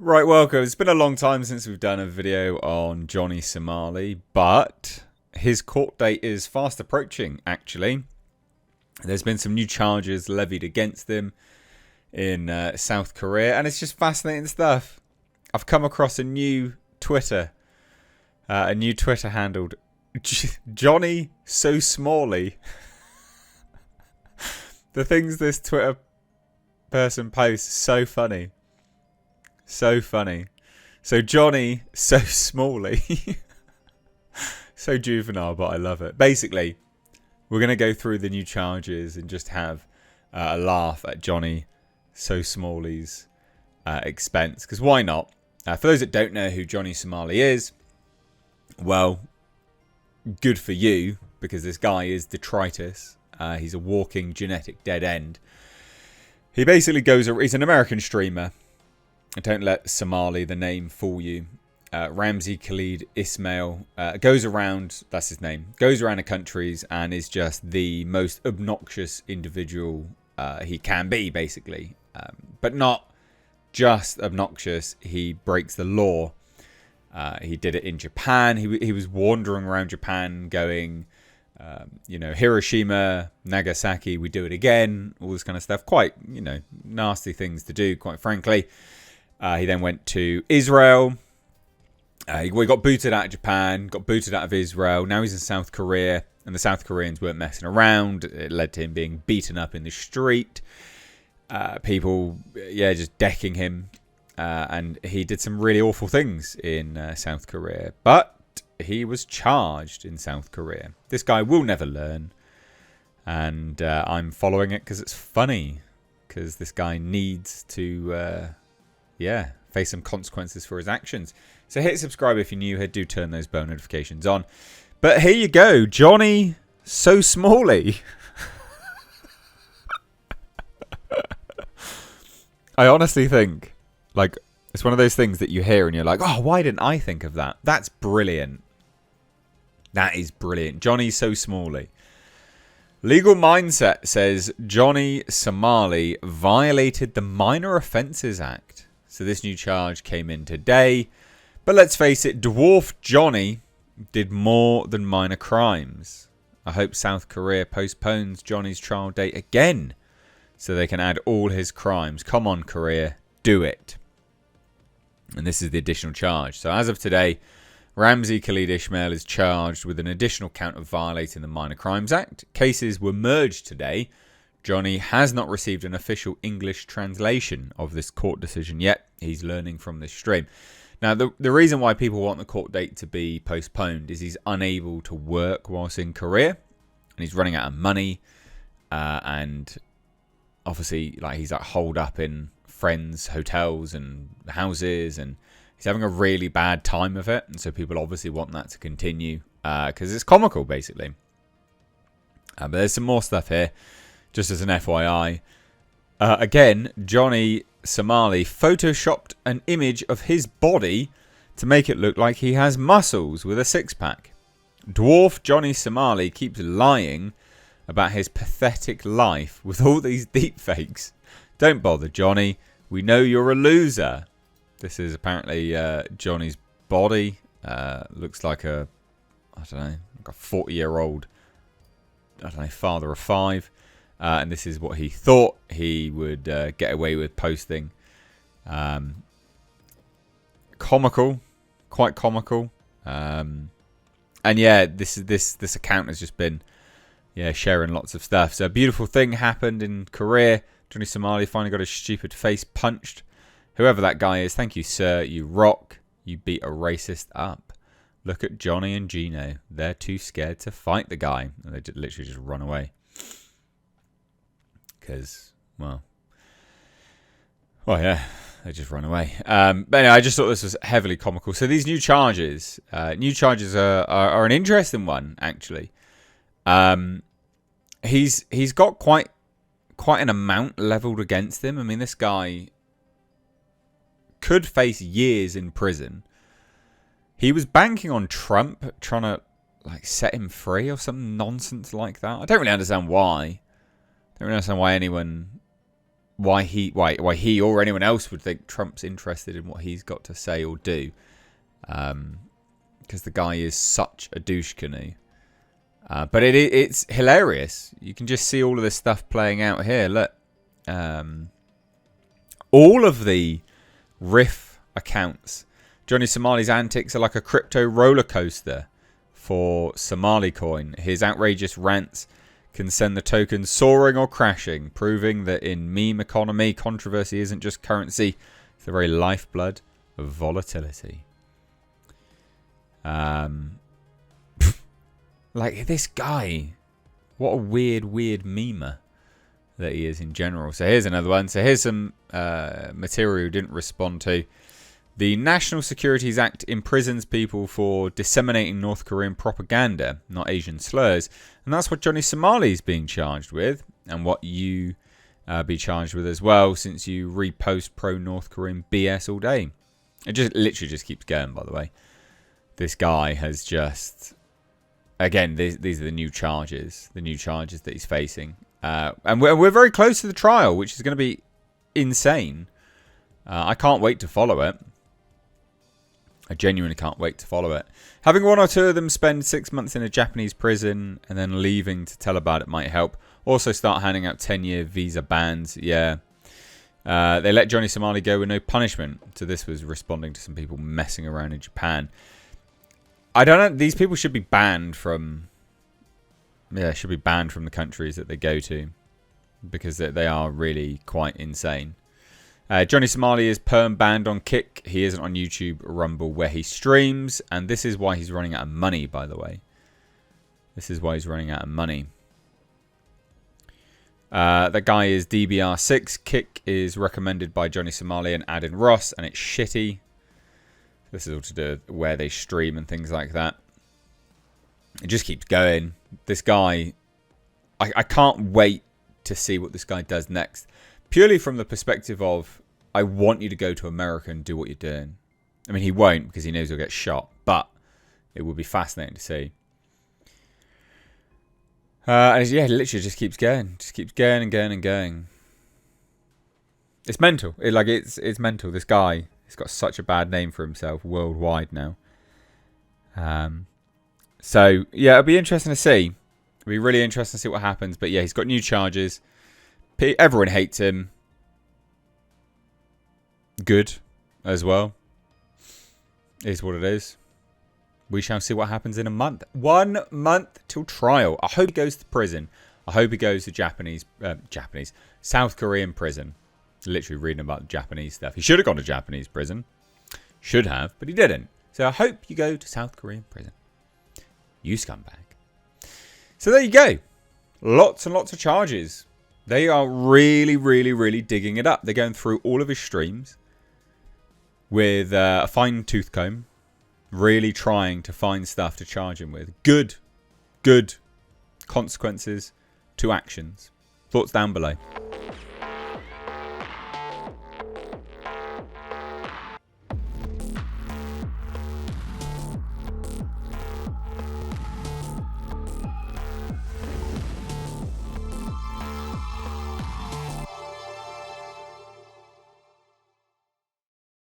Right, welcome. It's been a long time since we've done a video on Johnny Somali, but his court date is fast approaching, actually. There's been some new charges levied against him in South Korea, and it's just fascinating stuff. I've come across a new Twitter handled Johnny So Smally. The things this Twitter person posts, so funny. So funny. So Johnny So Smally. So juvenile, but I love it. Basically, we're going to go through the new charges and just have a laugh at Johnny So Smally's expense. Because why not? For those that don't know who Johnny Somali is, well, good for you, because this guy is detritus. He's a walking genetic dead end. He basically he's an American streamer. Don't let Somali, the name, fool you. Ramzi Khalid Ismail goes around, that's his name, goes around the countries and is just the most obnoxious individual he can be, basically. But not just obnoxious, he breaks the law. He did it in Japan. He was wandering around Japan going, Hiroshima, Nagasaki, we do it again, all this kind of stuff. Quite, nasty things to do, quite frankly. He then went to Israel. He got booted out of Japan, got booted out of Israel. Now he's in South Korea, and the South Koreans weren't messing around. It led to him being beaten up in the street. People, just decking him. And he did some really awful things in South Korea. But he was charged in South Korea. This guy will never learn. And I'm following it because it's funny. Because this guy needs to... face some consequences for his actions. So hit subscribe if you're new. Do turn those bell notifications on. But here you go, Johnny So Smally. I honestly think, it's one of those things that you hear and you're like, oh, why didn't I think of that? That's brilliant. That is brilliant. Johnny So Smally. Legal Mindset says Johnny Somali violated the Minor Offences Act. So this new charge came in today. But let's face it, Dwarf Johnny did more than minor crimes. I hope South Korea postpones Johnny's trial date again so they can add all his crimes. Come on, Korea, do it. And this is the additional charge. So as of today, Ramzi Khalid Ismail is charged with an additional count of violating the Minor Crimes Act. Cases were merged today. Johnny has not received an official English translation of this court decision yet. He's learning from this stream. Now, the reason why people want the court date to be postponed is he's unable to work whilst in Korea. And he's running out of money. And obviously, he's holed up in friends' hotels and houses. And he's having a really bad time of it. And so people obviously want that to continue. Because it's comical, basically. But there's some more stuff here. Just as an FYI, again, Johnny Somali photoshopped an image of his body to make it look like he has muscles with a six-pack. Dwarf Johnny Somali keeps lying about his pathetic life with all these deepfakes. Don't bother, Johnny. We know you're a loser. This is apparently Johnny's body. Looks like a 40-year-old, father of five. And this is what he thought he would get away with posting. Comical, quite comical. And this account has just been sharing lots of stuff. So a beautiful thing happened in Korea. Johnny Somali finally got his stupid face punched. Whoever that guy is, thank you, sir. You rock. You beat a racist up. Look at Johnny and Gino. They're too scared to fight the guy. And they literally just run away. Because, they just run away. But anyway, I just thought this was heavily comical. So these new charges are an interesting one, actually. He's got quite an amount leveled against him. I mean, this guy could face years in prison. He was banking on Trump trying to set him free or some nonsense like that. I don't really understand why. I don't really understand why anyone why he or anyone else would think Trump's interested in what he's got to say or do. Because the guy is such a douche canoe. But it's hilarious. You can just see all of this stuff playing out here. Look. All of the riff accounts. Johnny Somali's antics are like a crypto roller coaster for Somali coin. His outrageous rants can send the token soaring or crashing, proving that in meme economy, controversy isn't just currency, it's the very lifeblood of volatility. Like this guy, what a weird memer that he is in general. So here's another one. So here's some material we didn't respond to. The National Securities Act imprisons people for disseminating North Korean propaganda, not Asian slurs. And that's what Johnny Somali's being charged with, and what you be charged with as well, since you repost pro-North Korean BS all day. It just literally just keeps going, by the way. This guy has just... Again, these are the new charges that he's facing. And we're very close to the trial, which is going to be insane. I can't wait to follow it. I genuinely can't wait to follow it. Having one or two of them spend 6 months in a Japanese prison and then leaving to tell about it might help. Also start handing out 10-year visa bans. Yeah. They let Johnny Somali go with no punishment. So this was responding to some people messing around in Japan. I don't know. These people should be banned from... Yeah, should be banned from the countries that they go to. Because they are really quite insane. Johnny Somali is perm banned on Kick. He isn't on YouTube, Rumble, where he streams. And this is why he's running out of money, by the way. This is why he's running out of money. That guy is DBR6. Kick is recommended by Johnny Somali and Adin Ross. And it's shitty. This is all to do with where they stream and things like that. It just keeps going. This guy... I can't wait to see what this guy does next. Purely from the perspective of, I want you to go to America and do what you're doing. I mean, he won't because he knows he'll get shot. But it will be fascinating to see. And yeah, it literally just keeps going. Just keeps going and going and going. It's mental. It's mental. This guy, he's got such a bad name for himself worldwide now. So, yeah, it'll be interesting to see. It'll be really interesting to see what happens. But yeah, he's got new charges. Everyone hates him. Good as well. Is what it is. We shall see what happens in a month. 1 month till trial. I hope he goes to prison. I hope he goes to South Korean prison. Literally reading about the Japanese stuff. He should have gone to Japanese prison. Should have, but he didn't. So I hope you go to South Korean prison. You scumbag. So there you go. Lots and lots of charges. They are really, really, really digging it up. They're going through all of his streams with a fine tooth comb. Really trying to find stuff to charge him with. Good consequences to actions. Thoughts down below.